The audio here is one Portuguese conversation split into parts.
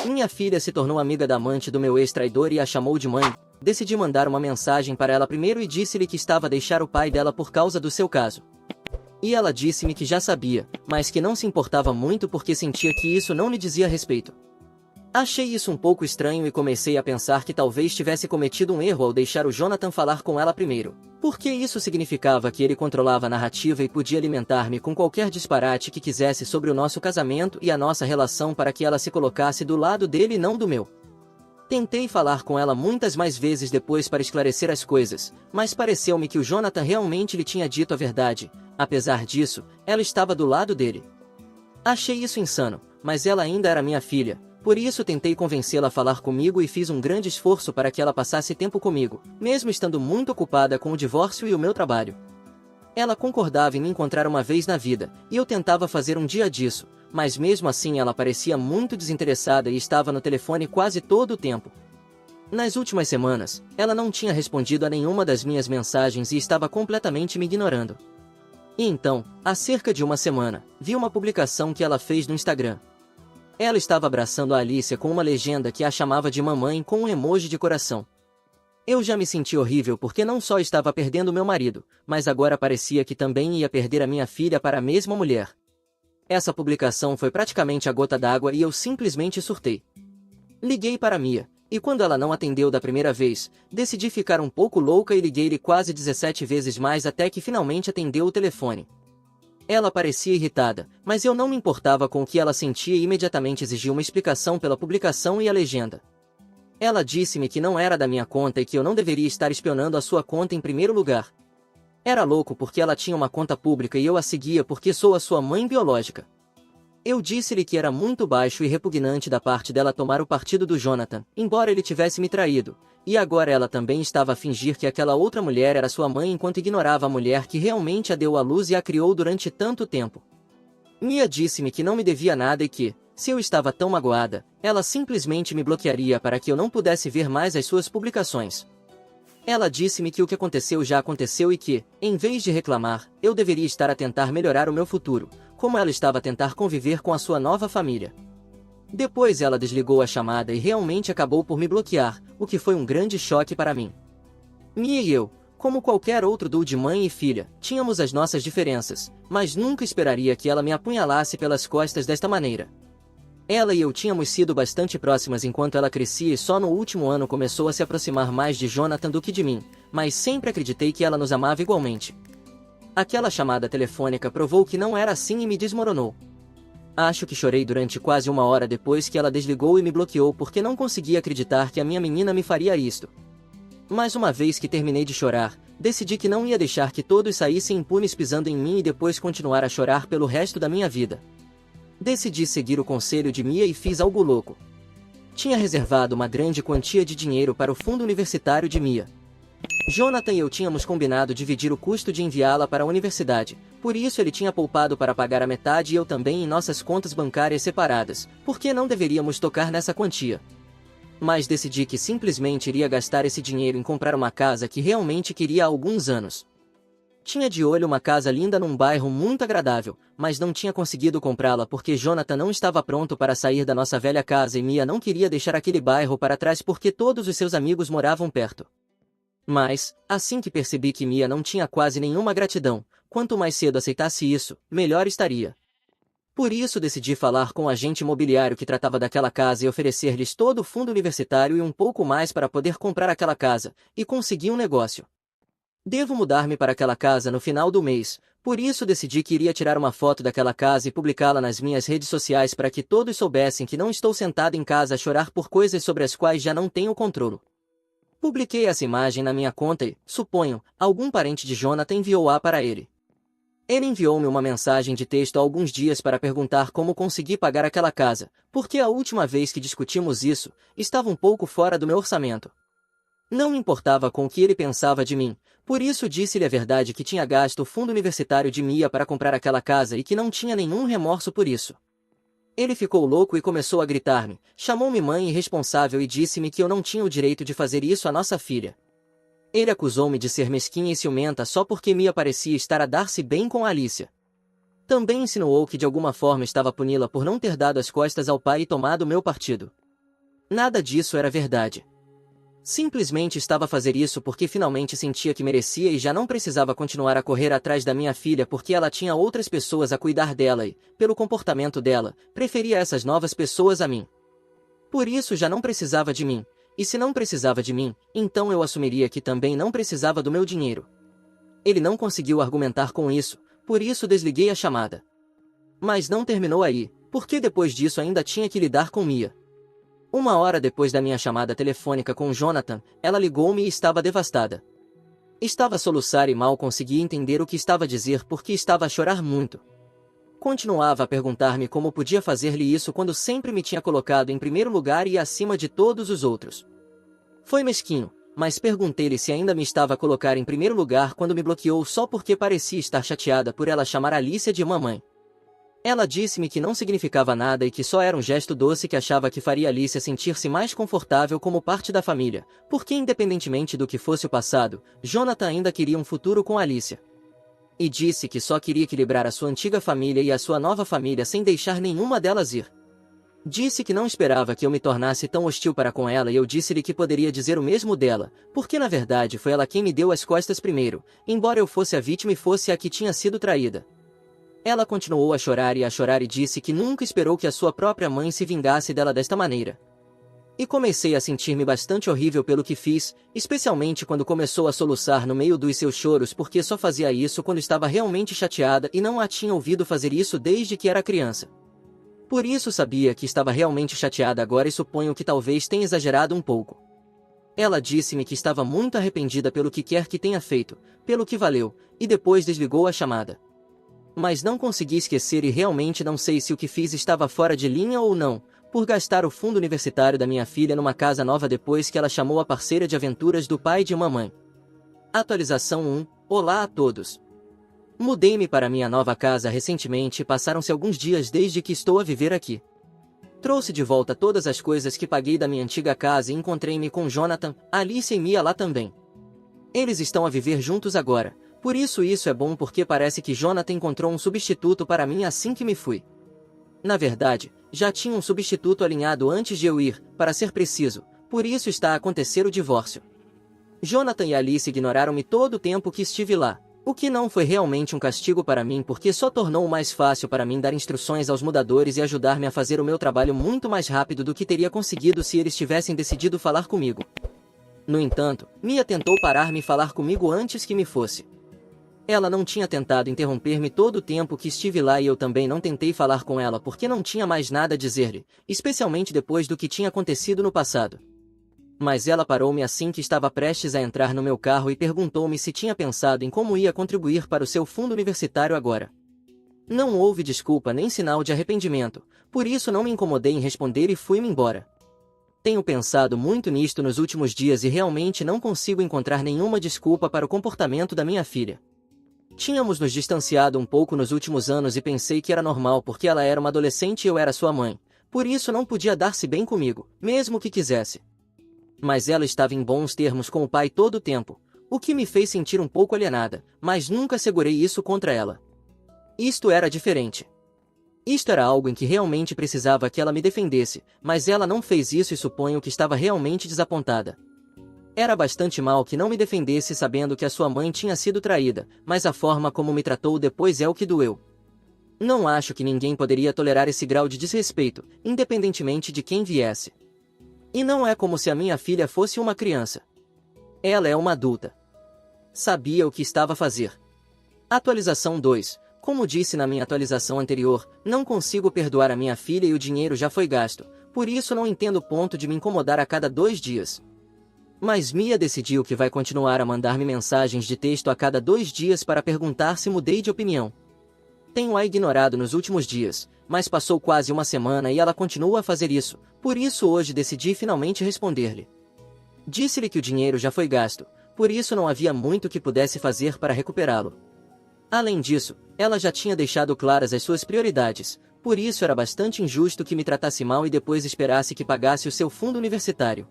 Minha filha se tornou amiga da amante do meu ex-traidor e a chamou de mãe. Decidi mandar uma mensagem para ela primeiro e disse-lhe que estava a deixar o pai dela por causa do seu caso. E ela disse-me que já sabia, mas que não se importava muito porque sentia que isso não lhe dizia respeito. Achei isso um pouco estranho e comecei a pensar que talvez tivesse cometido um erro ao deixar o Jonathan falar com ela primeiro. Porque isso significava que ele controlava a narrativa e podia alimentar-me com qualquer disparate que quisesse sobre o nosso casamento e a nossa relação para que ela se colocasse do lado dele e não do meu. Tentei falar com ela muitas mais vezes depois para esclarecer as coisas, mas pareceu-me que o Jonathan realmente lhe tinha dito a verdade. Apesar disso, ela estava do lado dele. Achei isso insano, mas ela ainda era minha filha. Por isso tentei convencê-la a falar comigo e fiz um grande esforço para que ela passasse tempo comigo, mesmo estando muito ocupada com o divórcio e o meu trabalho. Ela concordava em me encontrar uma vez na vida, e eu tentava fazer um dia disso, mas mesmo assim ela parecia muito desinteressada e estava no telefone quase todo o tempo. Nas últimas semanas, ela não tinha respondido a nenhuma das minhas mensagens e estava completamente me ignorando. E então, há cerca de uma semana, vi uma publicação que ela fez no Instagram. Ela estava abraçando a Alicia com uma legenda que a chamava de mamãe com um emoji de coração. Eu já me senti horrível porque não só estava perdendo meu marido, mas agora parecia que também ia perder a minha filha para a mesma mulher. Essa publicação foi praticamente a gota d'água e eu simplesmente surtei. Liguei para Mia, e quando ela não atendeu da primeira vez, decidi ficar um pouco louca e liguei-lhe quase 17 vezes mais até que finalmente atendeu o telefone. Ela parecia irritada, mas eu não me importava com o que ela sentia e imediatamente exigi uma explicação pela publicação e a legenda. Ela disse-me que não era da minha conta e que eu não deveria estar espionando a sua conta em primeiro lugar. Era louco porque ela tinha uma conta pública e eu a seguia porque sou a sua mãe biológica. Eu disse-lhe que era muito baixo e repugnante da parte dela tomar o partido do Jonathan, embora ele tivesse me traído, e agora ela também estava a fingir que aquela outra mulher era sua mãe enquanto ignorava a mulher que realmente a deu à luz e a criou durante tanto tempo. Mia disse-me que não me devia nada e que, se eu estava tão magoada, ela simplesmente me bloquearia para que eu não pudesse ver mais as suas publicações. Ela disse-me que o que aconteceu já aconteceu e que, em vez de reclamar, eu deveria estar a tentar melhorar o meu futuro, como ela estava a tentar conviver com a sua nova família. Depois ela desligou a chamada e realmente acabou por me bloquear, o que foi um grande choque para mim. Mia e eu, como qualquer outro duo de mãe e filha, tínhamos as nossas diferenças, mas nunca esperaria que ela me apunhalasse pelas costas desta maneira. Ela e eu tínhamos sido bastante próximas enquanto ela crescia e só no último ano começou a se aproximar mais de Jonathan do que de mim, mas sempre acreditei que ela nos amava igualmente. Aquela chamada telefônica provou que não era assim e me desmoronou. Acho que chorei durante quase uma hora depois que ela desligou e me bloqueou porque não conseguia acreditar que a minha menina me faria isto. Mas uma vez que terminei de chorar, decidi que não ia deixar que todos saíssem impunes pisando em mim e depois continuar a chorar pelo resto da minha vida. Decidi seguir o conselho de Mia e fiz algo louco. Tinha reservado uma grande quantia de dinheiro para o fundo universitário de Mia. Jonathan e eu tínhamos combinado dividir o custo de enviá-la para a universidade, por isso ele tinha poupado para pagar a metade e eu também em nossas contas bancárias separadas, porque não deveríamos tocar nessa quantia. Mas decidi que simplesmente iria gastar esse dinheiro em comprar uma casa que realmente queria há alguns anos. Tinha de olho uma casa linda num bairro muito agradável, mas não tinha conseguido comprá-la porque Jonathan não estava pronto para sair da nossa velha casa e Mia não queria deixar aquele bairro para trás porque todos os seus amigos moravam perto. Mas, assim que percebi que Mia não tinha quase nenhuma gratidão, quanto mais cedo aceitasse isso, melhor estaria. Por isso decidi falar com o agente imobiliário que tratava daquela casa e oferecer-lhes todo o fundo universitário e um pouco mais para poder comprar aquela casa, e consegui um negócio. Devo mudar-me para aquela casa no final do mês, por isso decidi que iria tirar uma foto daquela casa e publicá-la nas minhas redes sociais para que todos soubessem que não estou sentado em casa a chorar por coisas sobre as quais já não tenho controle. Publiquei essa imagem na minha conta e, suponho, algum parente de Jonathan enviou-a para ele. Ele enviou-me uma mensagem de texto há alguns dias para perguntar como consegui pagar aquela casa, porque a última vez que discutimos isso, estava um pouco fora do meu orçamento. Não me importava com o que ele pensava de mim, por isso disse-lhe a verdade que tinha gasto o fundo universitário de Mia para comprar aquela casa e que não tinha nenhum remorso por isso. Ele ficou louco e começou a gritar-me, chamou-me mãe irresponsável e disse-me que eu não tinha o direito de fazer isso à nossa filha. Ele acusou-me de ser mesquinha e ciumenta só porque Mia parecia estar a dar-se bem com a Alicia. Também insinuou que de alguma forma estava a puni-la por não ter dado as costas ao pai e tomado meu partido. Nada disso era verdade. Simplesmente estava a fazer isso porque finalmente sentia que merecia e já não precisava continuar a correr atrás da minha filha porque ela tinha outras pessoas a cuidar dela e, pelo comportamento dela, preferia essas novas pessoas a mim. Por isso já não precisava de mim, e se não precisava de mim, então eu assumiria que também não precisava do meu dinheiro. Ele não conseguiu argumentar com isso, por isso desliguei a chamada. Mas não terminou aí, porque depois disso ainda tinha que lidar com Mia. 1 hora depois da minha chamada telefônica com Jonathan, ela ligou-me e estava devastada. Estava a soluçar e mal conseguia entender o que estava a dizer porque estava a chorar muito. Continuava a perguntar-me como podia fazer-lhe isso quando sempre me tinha colocado em primeiro lugar e acima de todos os outros. Foi mesquinho, mas perguntei-lhe se ainda me estava a colocar em primeiro lugar quando me bloqueou só porque parecia estar chateada por ela chamar Alicia de mamãe. Ela disse-me que não significava nada e que só era um gesto doce que achava que faria Alicia sentir-se mais confortável como parte da família, porque independentemente do que fosse o passado, Jonathan ainda queria um futuro com Alicia. E disse que só queria equilibrar a sua antiga família e a sua nova família sem deixar nenhuma delas ir. Disse que não esperava que eu me tornasse tão hostil para com ela e eu disse-lhe que poderia dizer o mesmo dela, porque na verdade foi ela quem me deu as costas primeiro, embora eu fosse a vítima e fosse a que tinha sido traída. Ela continuou a chorar e disse que nunca esperou que a sua própria mãe se vingasse dela desta maneira. E comecei a sentir-me bastante horrível pelo que fiz, especialmente quando começou a soluçar no meio dos seus choros porque só fazia isso quando estava realmente chateada e não a tinha ouvido fazer isso desde que era criança. Por isso sabia que estava realmente chateada agora e suponho que talvez tenha exagerado um pouco. Ela disse-me que estava muito arrependida pelo que quer que tenha feito, pelo que valeu, e depois desligou a chamada. Mas não consegui esquecer e realmente não sei se o que fiz estava fora de linha ou não, por gastar o fundo universitário da minha filha numa casa nova depois que ela chamou a parceira de aventuras do pai de mamãe. Atualização 1. Olá a todos. Mudei-me para minha nova casa recentemente e passaram-se alguns dias desde que estou a viver aqui. Trouxe de volta todas as coisas que paguei da minha antiga casa e encontrei-me com Jonathan, Alice e Mia lá também. Eles estão a viver juntos agora. Por isso é bom porque parece que Jonathan encontrou um substituto para mim assim que me fui. Na verdade, já tinha um substituto alinhado antes de eu ir, para ser preciso, por isso está a acontecer o divórcio. Jonathan e Alice ignoraram-me todo o tempo que estive lá, o que não foi realmente um castigo para mim porque só tornou mais fácil para mim dar instruções aos mudadores e ajudar-me a fazer o meu trabalho muito mais rápido do que teria conseguido se eles tivessem decidido falar comigo. No entanto, Mia tentou parar-me e falar comigo antes que me fosse. Ela não tinha tentado interromper-me todo o tempo que estive lá e eu também não tentei falar com ela porque não tinha mais nada a dizer-lhe, especialmente depois do que tinha acontecido no passado. Mas ela parou-me assim que estava prestes a entrar no meu carro e perguntou-me se tinha pensado em como ia contribuir para o seu fundo universitário agora. Não houve desculpa nem sinal de arrependimento, por isso não me incomodei em responder e fui-me embora. Tenho pensado muito nisto nos últimos dias e realmente não consigo encontrar nenhuma desculpa para o comportamento da minha filha. Tínhamos nos distanciado um pouco nos últimos anos e pensei que era normal porque ela era uma adolescente e eu era sua mãe, por isso não podia dar-se bem comigo, mesmo que quisesse. Mas ela estava em bons termos com o pai todo o tempo, o que me fez sentir um pouco alienada, mas nunca segurei isso contra ela. Isto era diferente. Isto era algo em que realmente precisava que ela me defendesse, mas ela não fez isso e suponho que estava realmente desapontada. Era bastante mal que não me defendesse sabendo que a sua mãe tinha sido traída, mas a forma como me tratou depois é o que doeu. Não acho que ninguém poderia tolerar esse grau de desrespeito, independentemente de quem viesse. E não é como se a minha filha fosse uma criança. Ela é uma adulta. Sabia o que estava a fazer. Atualização 2. Como disse na minha atualização anterior, não consigo perdoar a minha filha e o dinheiro já foi gasto, por isso não entendo o ponto de me incomodar a cada 2 dias. Mas Mia decidiu que vai continuar a mandar-me mensagens de texto a cada 2 dias para perguntar se mudei de opinião. Tenho-a ignorado nos últimos dias, mas passou quase uma semana e ela continua a fazer isso, por isso hoje decidi finalmente responder-lhe. Disse-lhe que o dinheiro já foi gasto, por isso não havia muito que pudesse fazer para recuperá-lo. Além disso, ela já tinha deixado claras as suas prioridades, por isso era bastante injusto que me tratasse mal e depois esperasse que pagasse o seu fundo universitário.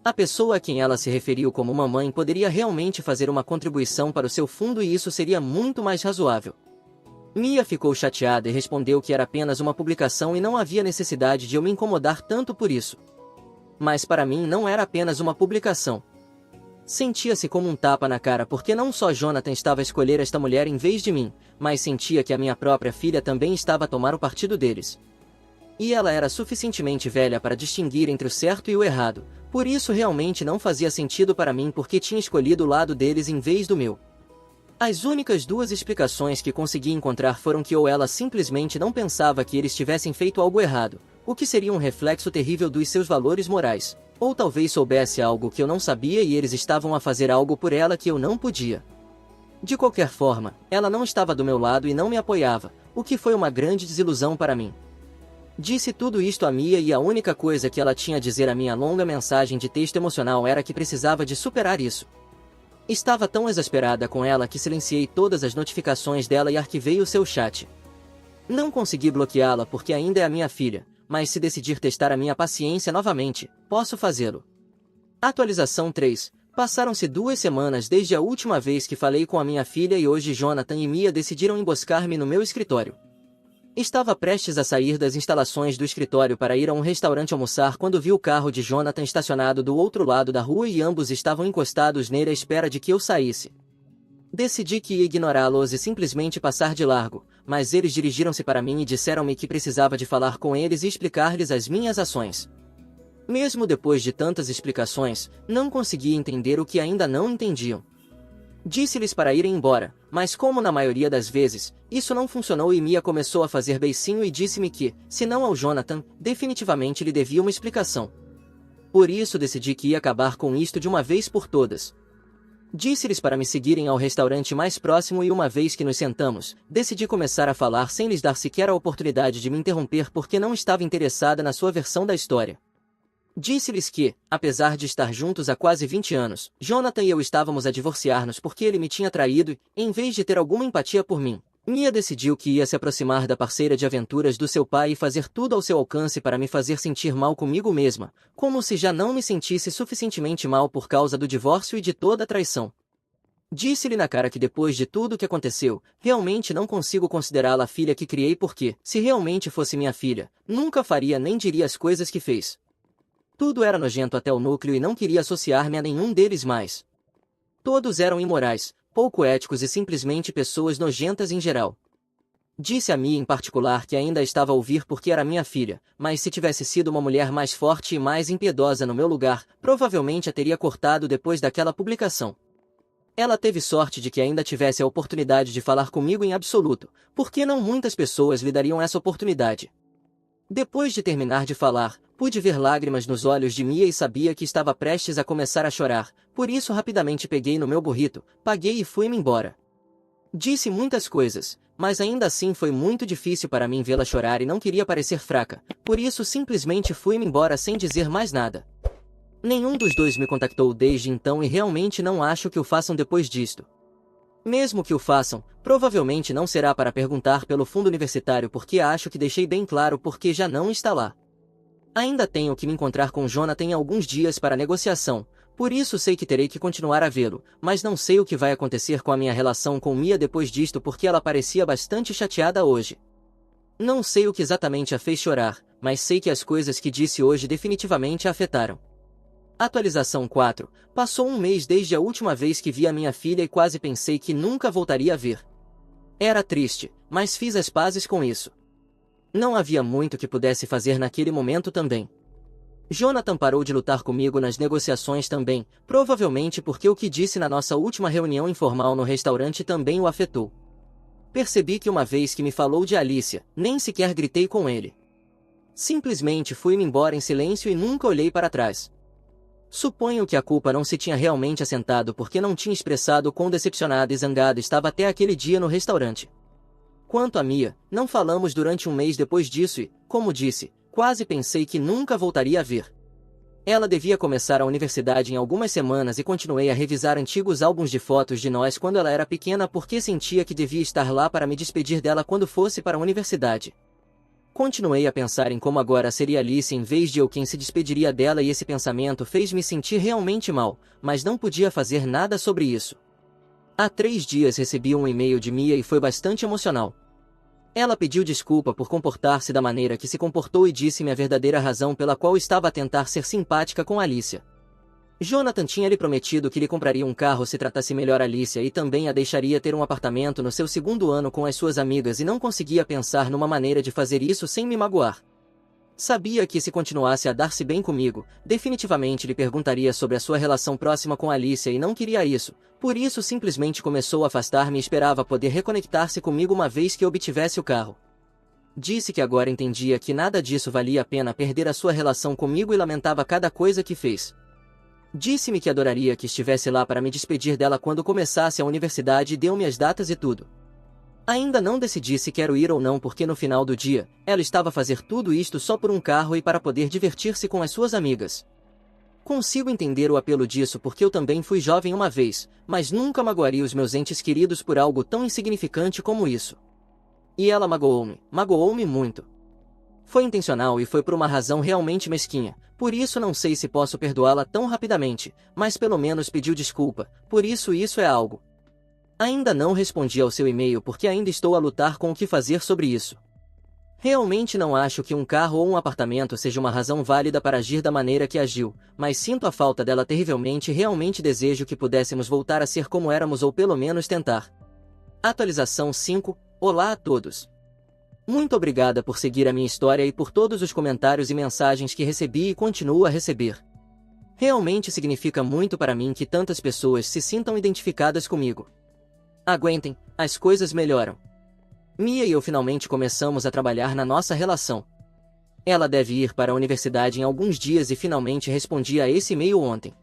A pessoa a quem ela se referiu como mamãe poderia realmente fazer uma contribuição para o seu fundo e isso seria muito mais razoável. Mia ficou chateada e respondeu que era apenas uma publicação e não havia necessidade de eu me incomodar tanto por isso. Mas para mim não era apenas uma publicação. Sentia-se como um tapa na cara porque não só Jonathan estava a escolher esta mulher em vez de mim, mas sentia que a minha própria filha também estava a tomar o partido deles. E ela era suficientemente velha para distinguir entre o certo e o errado, por isso realmente não fazia sentido para mim porque tinha escolhido o lado deles em vez do meu. As únicas duas explicações que consegui encontrar foram que ou ela simplesmente não pensava que eles tivessem feito algo errado, o que seria um reflexo terrível dos seus valores morais, ou talvez soubesse algo que eu não sabia e eles estavam a fazer algo por ela que eu não podia. De qualquer forma, ela não estava do meu lado e não me apoiava, o que foi uma grande desilusão para mim. Disse tudo isto a Mia e a única coisa que ela tinha a dizer à minha longa mensagem de texto emocional era que precisava de superar isso. Estava tão exasperada com ela que silenciei todas as notificações dela e arquivei o seu chat. Não consegui bloqueá-la porque ainda é a minha filha, mas se decidir testar a minha paciência novamente, posso fazê-lo. Atualização 3. Passaram-se 2 semanas desde a última vez que falei com a minha filha e hoje Jonathan e Mia decidiram emboscar-me no meu escritório. Estava prestes a sair das instalações do escritório para ir a um restaurante almoçar quando vi o carro de Jonathan estacionado do outro lado da rua e ambos estavam encostados nele à espera de que eu saísse. Decidi que ia ignorá-los e simplesmente passar de largo, mas eles dirigiram-se para mim e disseram-me que precisava de falar com eles e explicar-lhes as minhas ações. Mesmo depois de tantas explicações, não conseguia entender o que ainda não entendiam. Disse-lhes para irem embora, mas como na maioria das vezes, isso não funcionou e Mia começou a fazer beicinho e disse-me que, se não ao Jonathan, definitivamente lhe devia uma explicação. Por isso decidi que ia acabar com isto de uma vez por todas. Disse-lhes para me seguirem ao restaurante mais próximo e uma vez que nos sentamos, decidi começar a falar sem lhes dar sequer a oportunidade de me interromper porque não estava interessada na sua versão da história. Disse-lhes que, apesar de estar juntos há quase 20 anos, Jonathan e eu estávamos a divorciar-nos porque ele me tinha traído e, em vez de ter alguma empatia por mim, Mia decidiu que ia se aproximar da parceira de aventuras do seu pai e fazer tudo ao seu alcance para me fazer sentir mal comigo mesma, como se já não me sentisse suficientemente mal por causa do divórcio e de toda a traição. Disse-lhe na cara que depois de tudo o que aconteceu, realmente não consigo considerá-la a filha que criei porque, se realmente fosse minha filha, nunca faria nem diria as coisas que fez. Tudo era nojento até o núcleo e não queria associar-me a nenhum deles mais. Todos eram imorais, pouco éticos e simplesmente pessoas nojentas em geral. Disse a Mia em particular que ainda estava a ouvir porque era minha filha, mas se tivesse sido uma mulher mais forte e mais impiedosa no meu lugar, provavelmente a teria cortado depois daquela publicação. Ela teve sorte de que ainda tivesse a oportunidade de falar comigo em absoluto, porque não muitas pessoas lhe dariam essa oportunidade. Depois de terminar de falar, pude ver lágrimas nos olhos de Mia e sabia que estava prestes a começar a chorar, por isso rapidamente peguei no meu burrito, paguei e fui-me embora. Disse muitas coisas, mas ainda assim foi muito difícil para mim vê-la chorar e não queria parecer fraca, por isso simplesmente fui-me embora sem dizer mais nada. Nenhum dos dois me contactou desde então e realmente não acho que o façam depois disto. Mesmo que o façam, provavelmente não será para perguntar pelo fundo universitário porque acho que deixei bem claro porque já não está lá. Ainda tenho que me encontrar com Jonathan em alguns dias para negociação, por isso sei que terei que continuar a vê-lo, mas não sei o que vai acontecer com a minha relação com Mia depois disto porque ela parecia bastante chateada hoje. Não sei o que exatamente a fez chorar, mas sei que as coisas que disse hoje definitivamente a afetaram. Atualização 4. Passou um mês desde a última vez que vi a minha filha e quase pensei que nunca voltaria a ver. Era triste, mas fiz as pazes com isso. Não havia muito que pudesse fazer naquele momento também. Jonathan parou de lutar comigo nas negociações também, provavelmente porque o que disse na nossa última reunião informal no restaurante também o afetou. Percebi que uma vez que me falou de Alicia, nem sequer gritei com ele. Simplesmente fui-me embora em silêncio e nunca olhei para trás. Suponho que a culpa não se tinha realmente assentado porque não tinha expressado quão decepcionada e zangada estava até aquele dia no restaurante. Quanto a Mia, não falamos durante um mês depois disso e, como disse, quase pensei que nunca voltaria a ver. Ela devia começar a universidade em algumas semanas e continuei a revisar antigos álbuns de fotos de nós quando ela era pequena porque sentia que devia estar lá para me despedir dela quando fosse para a universidade. Continuei a pensar em como agora seria Alice em vez de eu quem se despediria dela e esse pensamento fez-me sentir realmente mal, mas não podia fazer nada sobre isso. Há 3 dias recebi um e-mail de Mia e foi bastante emocional. Ela pediu desculpa por comportar-se da maneira que se comportou e disse-me a verdadeira razão pela qual estava a tentar ser simpática com Alicia. Jonathan tinha lhe prometido que lhe compraria um carro se tratasse melhor Alicia e também a deixaria ter um apartamento no seu segundo ano com as suas amigas e não conseguia pensar numa maneira de fazer isso sem me magoar. Sabia que se continuasse a dar-se bem comigo, definitivamente lhe perguntaria sobre a sua relação próxima com Alicia e não queria isso, por isso simplesmente começou a afastar-me e esperava poder reconectar-se comigo uma vez que obtivesse o carro. Disse que agora entendia que nada disso valia a pena perder a sua relação comigo e lamentava cada coisa que fez. Disse-me que adoraria que estivesse lá para me despedir dela quando começasse a universidade e deu-me as datas e tudo. Ainda não decidi se quero ir ou não porque no final do dia, ela estava a fazer tudo isto só por um carro e para poder divertir-se com as suas amigas. Consigo entender o apelo disso porque eu também fui jovem uma vez, mas nunca magoaria os meus entes queridos por algo tão insignificante como isso. E ela magoou-me muito. Foi intencional e foi por uma razão realmente mesquinha, por isso não sei se posso perdoá-la tão rapidamente, mas pelo menos pediu desculpa, por isso é algo. Ainda não respondi ao seu e-mail porque ainda estou a lutar com o que fazer sobre isso. Realmente não acho que um carro ou um apartamento seja uma razão válida para agir da maneira que agiu, mas sinto a falta dela terrivelmente e realmente desejo que pudéssemos voltar a ser como éramos ou pelo menos tentar. Atualização 5. Olá a todos. Muito obrigada por seguir a minha história e por todos os comentários e mensagens que recebi e continuo a receber. Realmente significa muito para mim que tantas pessoas se sintam identificadas comigo. Aguentem, as coisas melhoram. Mia e eu finalmente começamos a trabalhar na nossa relação. Ela deve ir para a universidade em alguns dias e finalmente respondi a esse e-mail ontem.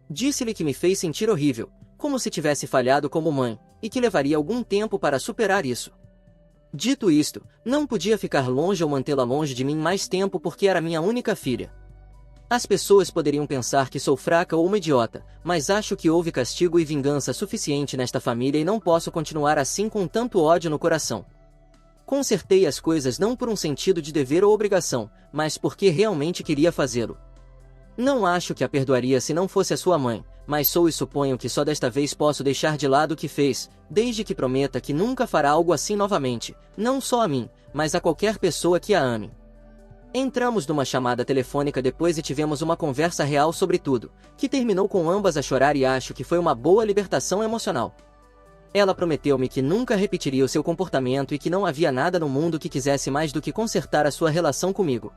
Disse-lhe que me fez sentir horrível, como se tivesse falhado como mãe, e que levaria algum tempo para superar isso. Dito isto, não podia ficar longe ou mantê-la longe de mim mais tempo porque era minha única filha. As pessoas poderiam pensar que sou fraca ou uma idiota, mas acho que houve castigo e vingança suficiente nesta família e não posso continuar assim com tanto ódio no coração. Consertei as coisas não por um sentido de dever ou obrigação, mas porque realmente queria fazê-lo. Não acho que a perdoaria se não fosse a sua mãe, mas sou e suponho que só desta vez posso deixar de lado o que fez, desde que prometa que nunca fará algo assim novamente, não só a mim, mas a qualquer pessoa que a ame. Entramos numa chamada telefônica depois e tivemos uma conversa real sobre tudo, que terminou com ambas a chorar e acho que foi uma boa libertação emocional. Ela prometeu-me que nunca repetiria o seu comportamento e que não havia nada no mundo que quisesse mais do que consertar a sua relação comigo.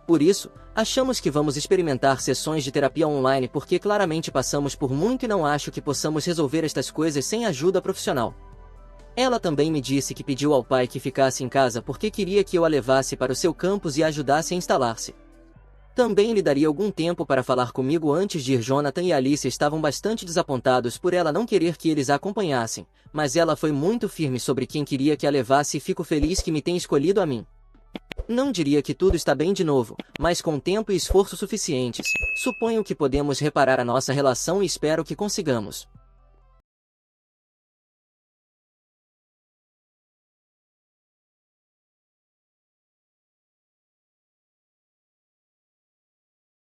Por isso, achamos que vamos experimentar sessões de terapia online porque claramente passamos por muito e não acho que possamos resolver estas coisas sem ajuda profissional. Ela também me disse que pediu ao pai que ficasse em casa porque queria que eu a levasse para o seu campus e a ajudasse a instalar-se. Também lhe daria algum tempo para falar comigo antes de ir. Jonathan e Alicia estavam bastante desapontados por ela não querer que eles a acompanhassem, mas ela foi muito firme sobre quem queria que a levasse e fico feliz que me tenha escolhido a mim. Não diria que tudo está bem de novo, mas com tempo e esforço suficientes, suponho que podemos reparar a nossa relação e espero que consigamos.